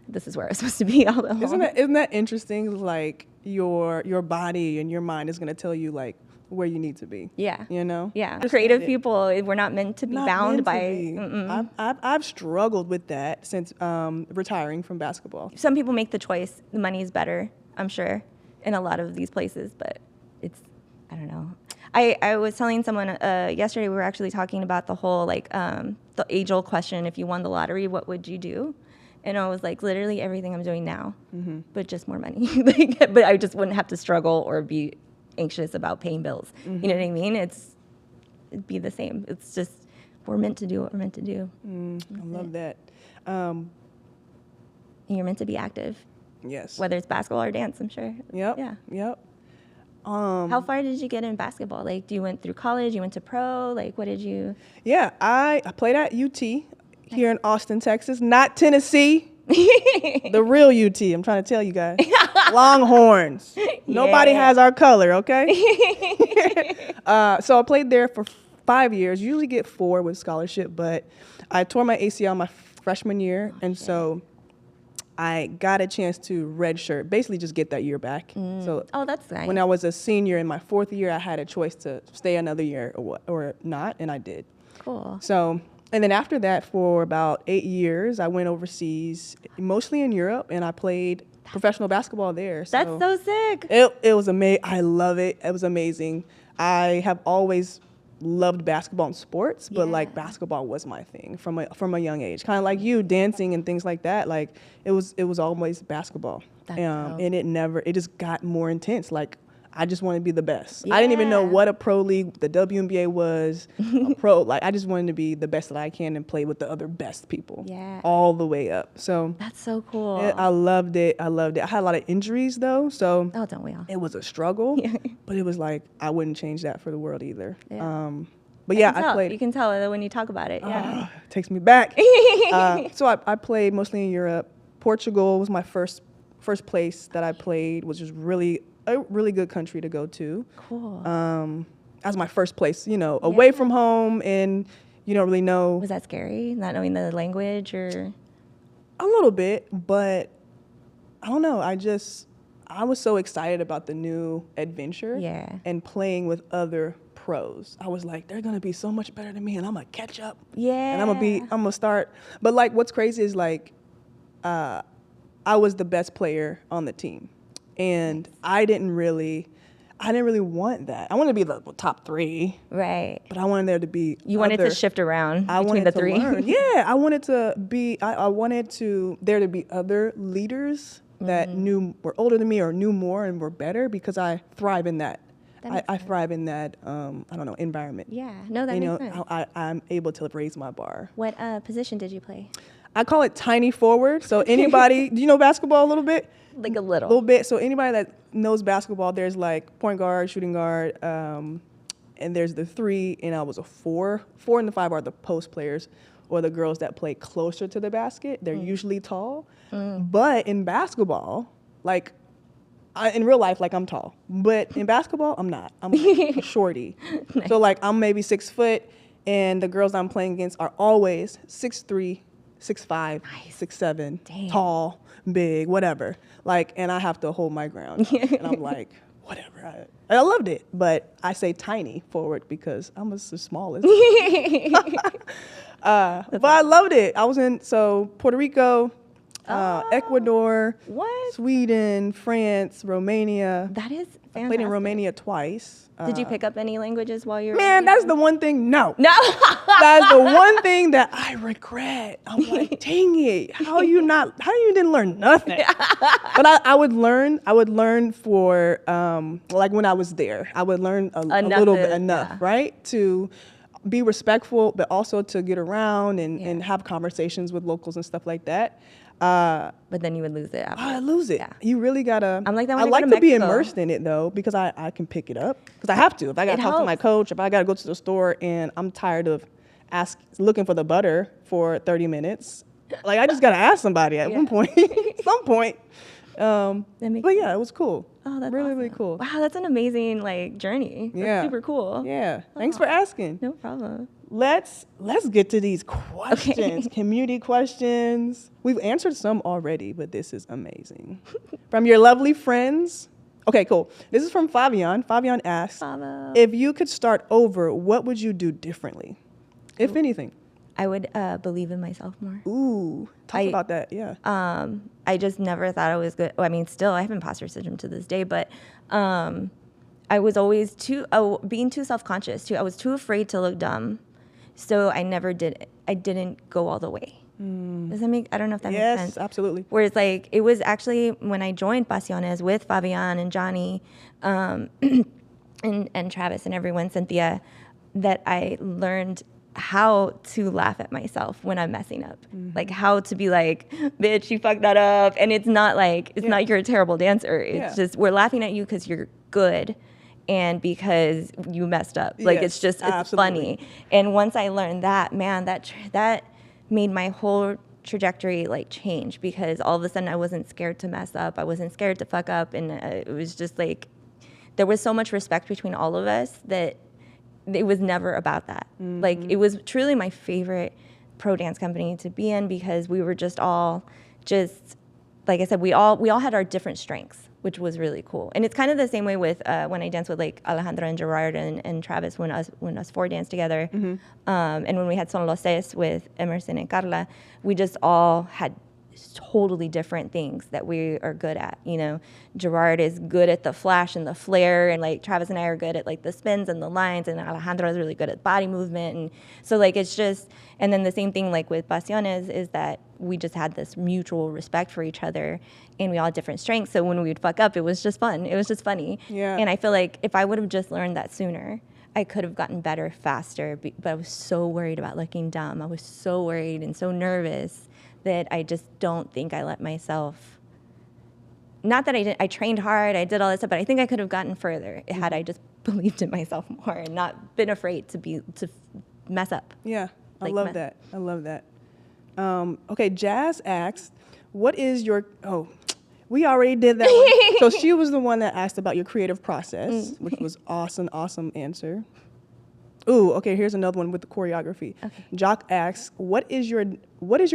This is where I'm supposed to be all the whole. Isn't that interesting? Like your body and your mind is gonna tell you like where you need to be. Yeah. Yeah. Understand Creative it. people, we're not meant to be Not bound meant to by. be. I've struggled with that since retiring from basketball. Some people make the choice. The money is better, I'm sure, in a lot of these places, but I don't know. I was telling someone yesterday, we were actually talking about the whole the age-old question: if you won the lottery, what would you do? And I was like, literally everything I'm doing now, but just more money. But I just wouldn't have to struggle or be anxious about paying bills. You know what I mean? It'd be the same. It's just we're meant to do what we're meant to do. I love that. And you're meant to be active, Yes. whether it's basketball or dance, I'm sure. Yep. Yeah. Yep. How far did you get in basketball? Like, you went through college, you went to pro, like, what did you? Yeah, I played at UT here in Austin, Texas, not Tennessee. The real UT, I'm trying to tell you guys. Longhorns. Nobody has our color, okay? So I played there for 5 years. Usually get 4 with scholarship, but I tore my ACL my freshman year, and so I got a chance to redshirt, basically just get that year back. So that's nice. when I was a senior in my 4th year, I had a choice to stay another year or not, and I did. Cool. So, and then after that, for about 8 years, I went overseas, mostly in Europe, and I played professional basketball there. So That's so sick. it was amazing. I love it. It was amazing. I have always loved basketball and sports, but like basketball was my thing from a young age. Kind of like you, dancing and things like that. Like it was always basketball. That's dope. And it just got more intense. Like I just wanted to be the best. I didn't even know what a pro league, the WNBA was, a pro. Like I just wanted to be the best that I can and play with the other best people. Yeah. All the way up. So That's so cool. I loved it. I had a lot of injuries though, so Oh, don't we all? it was a struggle. Yeah. But it was like I wouldn't change that for the world either. Yeah. But yeah, I I played. You can tell when you talk about it. Yeah. Takes me back. So I played mostly in Europe. Portugal was my first place that I played, which was a really good country to go to. Cool. That was my first place, away from home, and you don't really know. Was that scary, not knowing the language or? A little bit, but I don't know. I was so excited about the new adventure. Yeah. And playing with other pros. I was like, they're gonna be so much better than me, and I'm gonna catch up. Yeah. And I'm gonna start. But like, what's crazy is like, I was the best player on the team, and I didn't really want that. I wanted to be the top 3. Right. But I wanted there to be. You wanted to shift around I between wanted the to 3. learn. Yeah, I wanted to be. I wanted there to be other leaders that were older than me or knew more and were better, because I thrive in that. I thrive in that. I don't know, environment. Yeah. No, that makes sense. I'm able to raise my bar. What position did you play? I call it tiny forward. So anybody, do you know basketball a little bit? Like a little. A little bit. So anybody that knows basketball, there's like point guard, shooting guard, and there's the 3, and I was a 4. 4 and the 5 are the post players, or the girls that play closer to the basket. They're usually tall. But in basketball, like, in real life, like, I'm tall. But in basketball, I'm not. I'm like a shorty. Nice. So like I'm maybe 6 foot, And the girls I'm playing against are always 6'3", 6'5", 6'7", Dang. tall, big, whatever. Like, and I have to hold my ground. And I'm like, whatever. I loved it, but I say tiny forward because I'm the smallest. But I loved it. I was in Puerto Rico, Ecuador, What? Sweden, France, Romania. That is I played in fantastic. Romania twice. Did you pick up any languages while you were Man, that's the one thing. No. No. That's the one thing that I regret. I'm like, dang it. How you didn't learn nothing? But I would learn for, like when I was there, I would learn a little bit, enough, right? To be respectful, but also to get around and have conversations with locals and stuff like that. But then you would lose it after. I lose it. Yeah. You really gotta. I'm like that when I I go like to to be Mexico. immersed in it though, because I can pick it up because I have to. If I gotta talk to my coach, if I gotta go to the store and I'm tired of looking for the butter for 30 minutes, like I just gotta ask somebody at one point, some point. But yeah, it was cool. Oh, that's really awesome. really cool. Wow, that's an amazing journey. That's super cool. Yeah. Thanks for asking. No problem. Let's get to these questions, community questions. We've answered some already, but this is amazing. From your lovely friends. Okay, cool. This is from Fabian. Fabian asks, if you could start over, what would you do differently, if anything? I would believe in myself more. Ooh, talk about that, yeah. I just never thought I was good. I mean, still, I have imposter syndrome to this day, but I was always being too self-conscious, too. I was too afraid to look dumb. So I never did it. I didn't go all the way. Does that make, I don't know if that makes sense. Yes, absolutely. Whereas like, it was actually when I joined Pasiones with Fabian and Johnny and Travis and everyone, Cynthia, that I learned how to laugh at myself when I'm messing up. Like how to be like, bitch, you fucked that up. And it's not like, it's not you're a terrible dancer. It's just, we're laughing at you because you're good. And because you messed up. Like, it's just, it's funny. And once I learned that, man, that made my whole trajectory, like, change. Because all of a sudden, I wasn't scared to mess up. I wasn't scared to fuck up. And it was just, like, there was so much respect between all of us that it was never about that. Like, it was truly my favorite pro dance company to be in because we were just all just, like I said, we all had our different strengths, which was really cool. And it's kind of the same way with when I danced with like Alejandra and Gerard and Travis when us four danced together. And when we had Son Los Seis with Emerson and Carla, we just all had totally different things that we are good at. You know, Gerard is good at the flash and the flare, and like Travis and I are good at like the spins and the lines, and Alejandra is really good at body movement. And so like it's just, and then the same thing like with Pasiones is that we just had this mutual respect for each other, and we all had different strengths. So when we would fuck up, it was just fun. It was just funny. Yeah. And I feel like if I would have just learned that sooner, I could have gotten better faster. But I was so worried about looking dumb. I was so worried and so nervous that I just don't think I let myself, not that I trained hard, I did all this stuff, but I think I could have gotten further had I just believed in myself more and not been afraid to mess up. Yeah, I Like love that. I love that. Okay, Jazz asked, what is your, we already did that one. So she was the one that asked about your creative process, which was awesome answer. Ooh, okay, here's another one with the choreography. Okay. Jock asks, what is your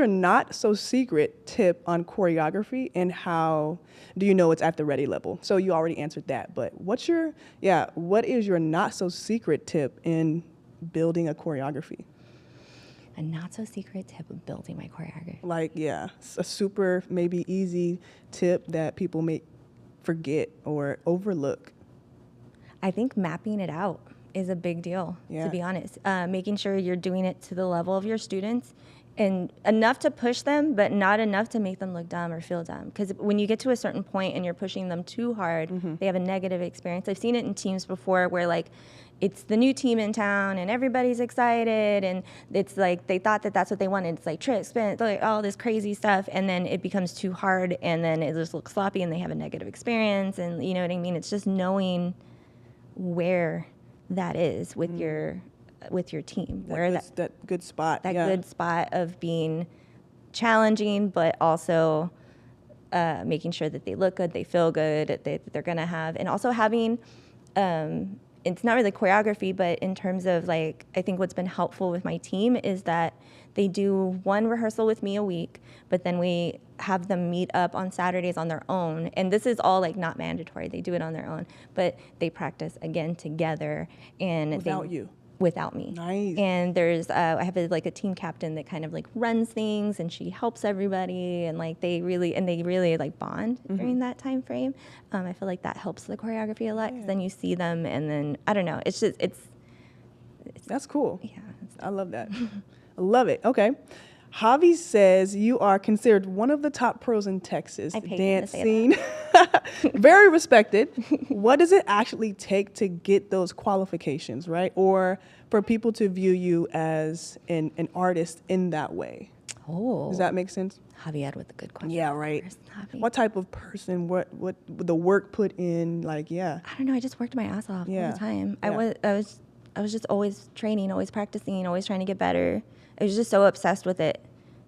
not so secret tip on choreography, and how do you know it's at the ready level? So you already answered that, but what is your not so secret tip in building a choreography? A not so secret tip of building my choreography. Like, yeah, a super maybe easy tip that people may forget or overlook. I think mapping it out is a big deal, to be honest. Making sure you're doing it to the level of your students and enough to push them, but not enough to make them look dumb or feel dumb. Because when you get to a certain point and you're pushing them too hard, they have a negative experience. I've seen it in teams before where like it's the new team in town and everybody's excited and it's like they thought that that's what they wanted. It's like tricks, spins, like all this crazy stuff, and then it becomes too hard and then it just looks sloppy and they have a negative experience, and you know what I mean? It's just knowing where that is with your team, where that good spot, good spot of being challenging, but also making sure that they look good, they feel good, that they're gonna have, and also having it's not really choreography, but in terms of like, I think what's been helpful with my team is that they do one rehearsal with me a week, but then we have them meet up on Saturdays on their own. And this is all like not mandatory. They do it on their own, but they practice again together. And without me. Nice. And there's, I have a team captain that kind of like runs things, and she helps everybody, and like they really like bond during that time frame. I feel like that helps the choreography a lot, because then you see them, and then I don't know, it's that's cool. Yeah, I love that. I love it. Okay. Javi says you are considered one of the top pros in Texas dance scene. Very respected. What does it actually take to get those qualifications, right? Or for people to view you as an artist in that way? Oh. Does that make sense? Javier with a good question. Yeah, right. What type of person, what the work put in, like, yeah. I don't know, I just worked my ass off all the time. Yeah. I was just always training, always practicing, always trying to get better. I was just so obsessed with it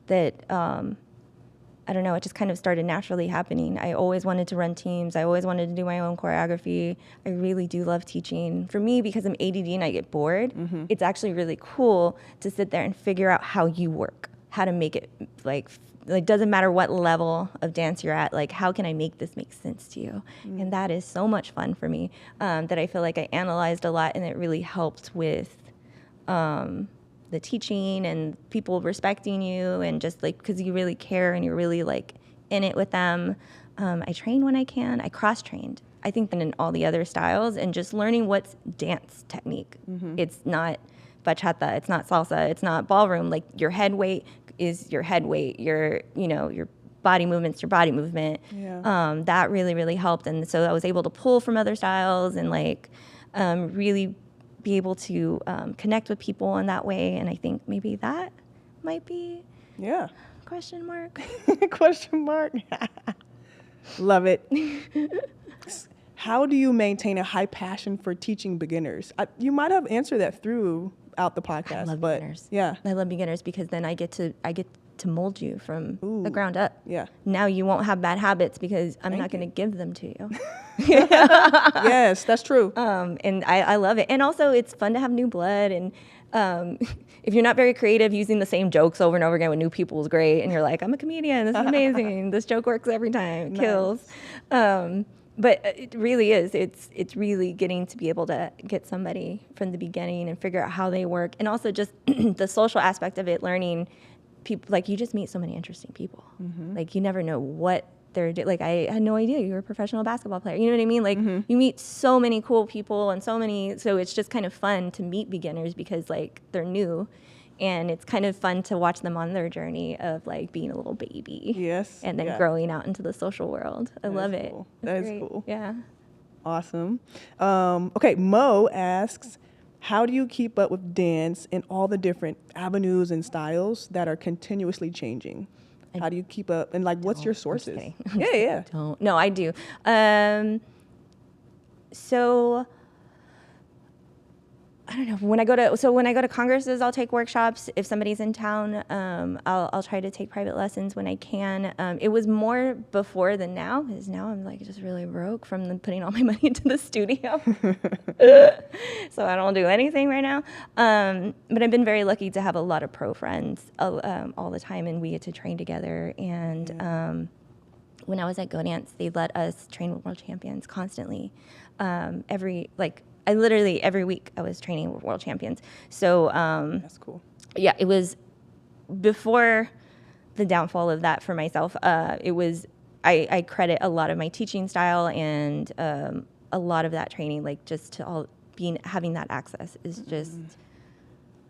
that, I don't know, it just kind of started naturally happening. I always wanted to run teams. I always wanted to do my own choreography. I really do love teaching. For me, because I'm ADD and I get bored, it's actually really cool to sit there and figure out how you work, how to make it, like doesn't matter what level of dance you're at, like how can I make this make sense to you? And that is so much fun for me, that I feel like I analyzed a lot, and it really helped with the teaching and people respecting you, and just like because you really care and you're really like in it with them. I train when I can. I cross-trained, I think, in all the other styles, and just learning what's dance technique. It's not bachata, it's not salsa, it's not ballroom. Like your head weight is your head weight, your body movement's your body movement. That really, really helped. And so I was able to pull from other styles and like really be able to connect with people in that way. And I think maybe that might be question mark. Question mark. Love it. How do you maintain a high passion for teaching beginners? You might have answered that throughout the podcast. I love beginners. Yeah, I love beginners because then I get to mold you from the ground up. Yeah. Now you won't have bad habits because I'm not going to give them to you. Yes, that's true. And I love it. And also it's fun to have new blood. And if you're not very creative, using the same jokes over and over again with new people is great. And you're like, I'm a comedian. This is amazing. This joke works every time. It kills. But it really is. It's really getting to be able to get somebody from the beginning and figure out how they work. And also just the social aspect of it, learning people. Like you just meet so many interesting people. Like you never know what they're doing. Like I had no idea you were a professional basketball player. You know what I mean? Like you meet so many cool people and so it's just kind of fun to meet beginners because like they're new. And it's kind of fun to watch them on their journey of like being a little baby. Yes. And then growing out into the social world. I love it. Cool. That is cool. Yeah. Awesome. Okay, Mo asks, how do you keep up with dance in all the different avenues and styles that are continuously changing? How do you keep up? And like, what's your sources? Yeah. No, I do. So I don't know. When I go to congresses, I'll take workshops. If somebody's in town, I'll try to take private lessons when I can. It was more before than now, because now I'm like just really broke from putting all my money into the studio. So I don't do anything right now. But I've been very lucky to have a lot of pro friends all the time, and we get to train together. And when I was at Go Dance, they let us train with world champions constantly. Every week I was training with world champions. So that's cool. Yeah, it was before the downfall of that for myself. It was I credit a lot of my teaching style and a lot of that training, like just to having that access is just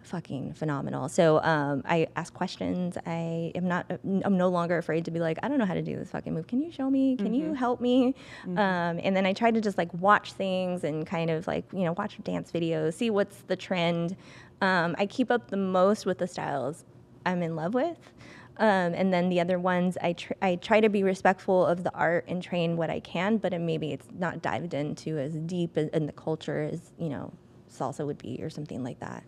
fucking phenomenal. So I ask questions. I'm no longer afraid to be like, I don't know how to do this fucking move. Can you show me? Can you help me? And then I try to just like watch things and kind of like, watch dance videos, see what's the trend. I keep up the most with the styles I'm in love with. And then the other ones, I try to be respectful of the art and train what I can, but maybe it's not dived into as deep in the culture as, salsa would be or something like that.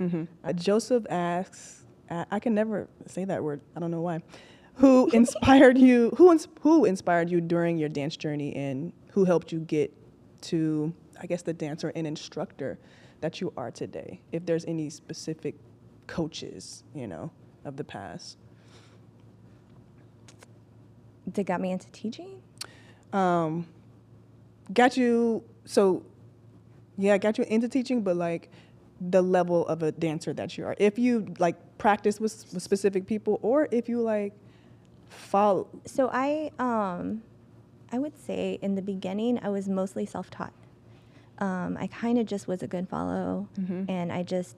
Joseph asks, I can never say that word. I don't know why. Who inspired you? Who inspired you during your dance journey, and who helped you get to I guess, the dancer and instructor that you are today? If there's any specific coaches, you know, of the past. That got me into teaching? Got you, so, yeah, got you into teaching, but like the level of a dancer that you are. If you like practice with specific people, or if you like follow. So I would say in the beginning, I was mostly self-taught. I kind of just was a good follow, and I just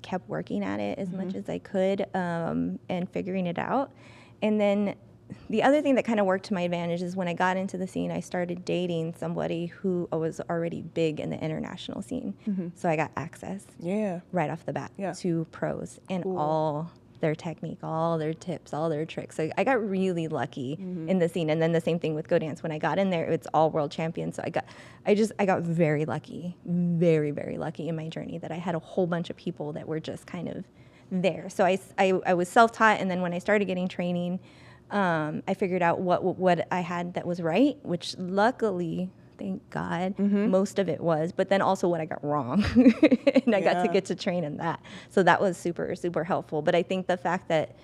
kept working at it as much as I could, and figuring it out. And then the other thing that kind of worked to my advantage is when I got into the scene, I started dating somebody who was already big in the international scene. So I got access right off the bat to pros and all their technique, all their tips, all their tricks. So I got really lucky in the scene. And then the same thing with Go Dance. When I got in there, it's all world champions. So I got very lucky, very, very lucky in my journey that I had a whole bunch of people that were just kind of there. So I was self-taught, and then when I started getting training, I figured out what I had that was right, which luckily, thank God, most of it was, but then also what I got wrong. And I got to get to train in that. So that was super, super helpful. But I think the fact that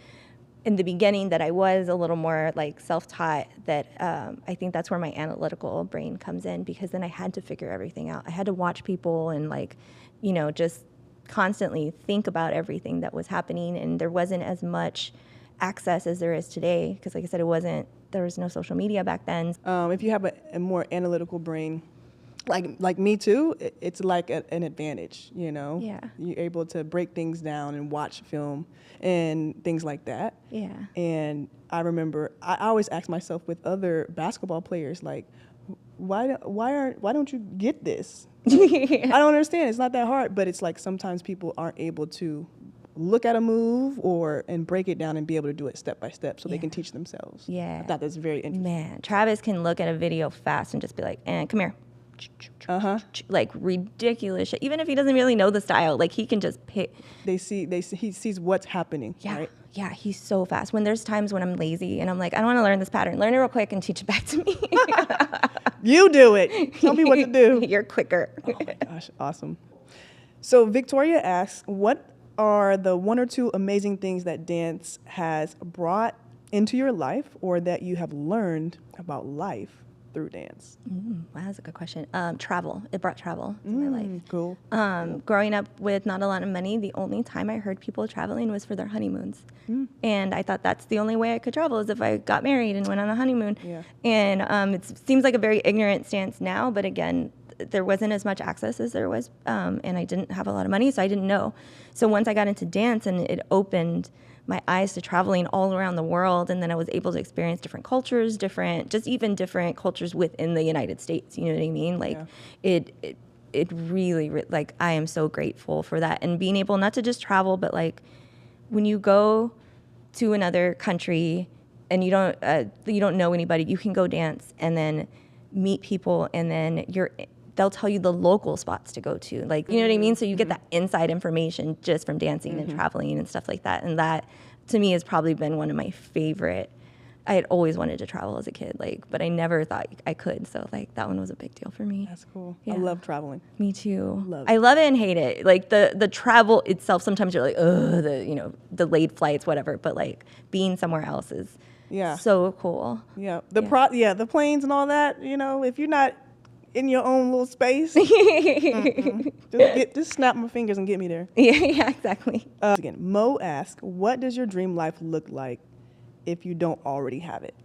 in the beginning that I was a little more like self-taught, that I think that's where my analytical brain comes in, because then I had to figure everything out. I had to watch people and like, you know, just constantly think about everything that was happening. And there wasn't as much access as there is today, because like I said, there was no social media back then. If you have a more analytical brain, like me too, it's like an advantage, you know? Yeah. You're able to break things down and watch film and things like that. Yeah. And I remember, I always ask myself with other basketball players, like, why don't you get this? I don't understand. It's not that hard, but it's like sometimes people aren't able to look at a move and break it down and be able to do it step by step so they can teach themselves. Yeah. I thought that's very interesting. Man, Travis can look at a video fast and just be like, come here. Like ridiculous shit. Even if he doesn't really know the style, like he can just pick. He sees what's happening, right? Yeah, he's so fast. When there's times when I'm lazy and I'm like, I don't want to learn this pattern. Learn it real quick and teach it back to me. You do it. Tell me what to do. You're quicker. Oh my gosh, awesome. So Victoria asks, what are the one or two amazing things that dance has brought into your life, or that you have learned about life through dance? Wow, that's a good question. Travel. It brought travel to my life. Cool. Growing up with not a lot of money, the only time I heard people traveling was for their honeymoons. And I thought that's the only way I could travel, is if I got married and went on a honeymoon. Yeah. And it seems like a very ignorant stance now, but again, there wasn't as much access as there was, and I didn't have a lot of money, so I didn't know. So once I got into dance, and it opened my eyes to traveling all around the world, and then I was able to experience different cultures, even different cultures within the United States. You know what I mean? Like it really, like, I am so grateful for that, and being able not to just travel, but like when you go to another country and you don't know anybody, you can go dance and then meet people, and then they'll tell you the local spots to go to. Like, you know what I mean? So you get that inside information just from dancing and traveling and stuff like that. And that, to me, has probably been one of my favorite. I had always wanted to travel as a kid, but I never thought I could. So, that one was a big deal for me. That's cool. Yeah. I love traveling. Me too. Love it. I love it and hate it. Like, the travel itself, sometimes you're like, ugh, delayed flights, whatever. But, being somewhere else is so cool. Yeah. The planes and all that, if you're not in your own little space, just snap my fingers and get me there. Yeah, exactly. Again, Mo asks, what does your dream life look like if you don't already have it?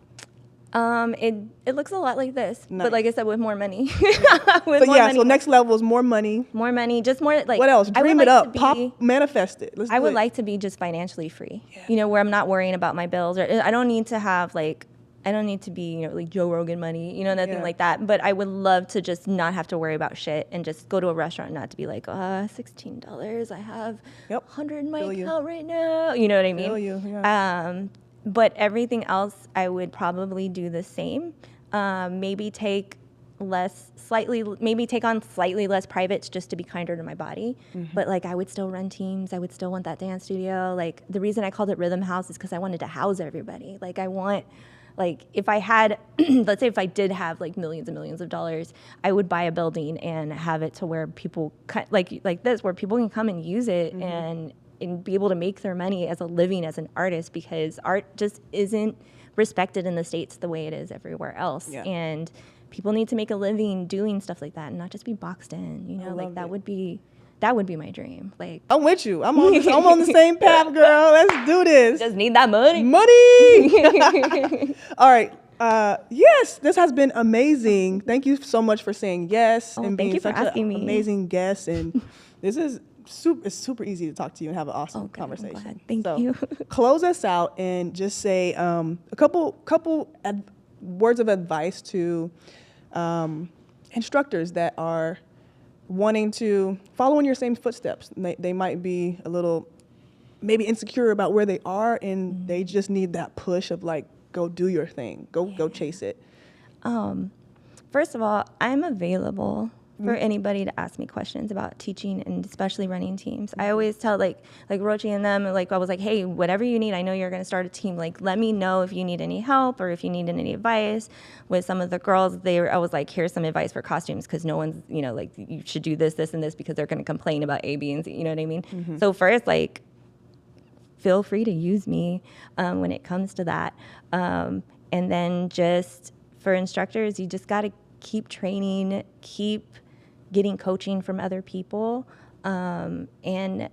It looks a lot like this, Nice. but like I said, with more money. So next level is more money. More money, just more like. What else? Dream it up, manifest it. I would like to be just financially free. Yeah. Where I'm not worrying about my bills, or I don't need to have I don't need to be, like Joe Rogan money, nothing like that. But I would love to just not have to worry about shit and just go to a restaurant and not to be like, $16, I have 100 in my account right now. You know what I mean? Feel you, yeah. But everything else, I would probably do the same. Maybe take on slightly less privates just to be kinder to my body. But I would still run teams. I would still want that dance studio. The reason I called it Rhythm House is because I wanted to house everybody. Like if I had, let's say if I did have like millions and millions of dollars, I would buy a building and have it to where people like this, where people can come and use it and be able to make their money as a living as an artist, because art just isn't respected in the States the way it is everywhere else. Yeah. And people need to make a living doing stuff like that and not just be boxed in, you know, like that would be my dream. Like, I'm with you. I'm on the same path, girl. Let's do this. Just need that money. Money. All right. Yes, this has been amazing. Thank you so much for saying yes and being such an amazing guest. And this is it's super easy to talk to you and have an awesome conversation. Thank you. Close us out and just say a couple words of advice to instructors that are wanting to follow in your same footsteps. They might be a little maybe insecure about where they are, and they just need that push of like, go do your thing, go chase it. First of all, I'm available for anybody to ask me questions about teaching and especially running teams. I always tell like Rochi and them, like I was like, hey, whatever you need, I know you're going to start a team. Like, let me know if you need any help or if you need any advice. With some of the girls, I was like, here's some advice for costumes, because no one's, you know, like you should do this, this, and this, because they're going to complain about A, B, and C. You know what I mean? So first, like, feel free to use me when it comes to that. And then just for instructors, you just got to keep training, keep getting coaching from other people, and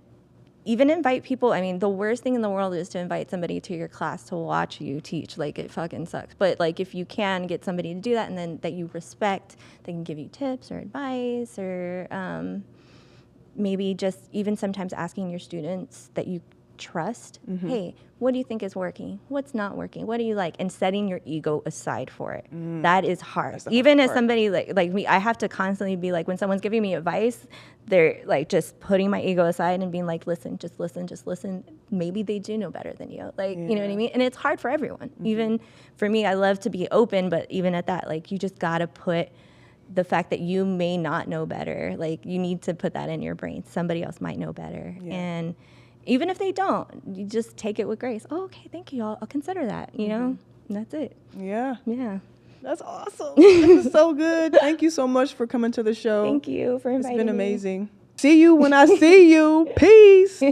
even invite people. I mean, the worst thing in the world is to invite somebody to your class to watch you teach. Like, it fucking sucks. But like, if you can get somebody to do that, and then that you respect, they can give you tips or advice, or maybe just even sometimes asking your students that you trust, hey, what do you think is working? What's not working? What do you like? And setting your ego aside for it. That is hard. Even as somebody like me, I have to constantly be like, when someone's giving me advice, they're like just putting my ego aside and being like, listen, just listen. Maybe they do know better than you. Like, you know what I mean? And it's hard for everyone. Even for me, I love to be open, but even at that, like, you just got to put the fact that you may not know better, like, you need to put that in your brain. Somebody else might know better. And even if they don't, you just take it with grace. Oh, okay, thank you. I'll consider that, you know? And that's it. Yeah. Yeah. That's awesome. This is so good. Thank you so much for coming to the show. Thank you for inviting me. It's been amazing. See you when I see you. Peace.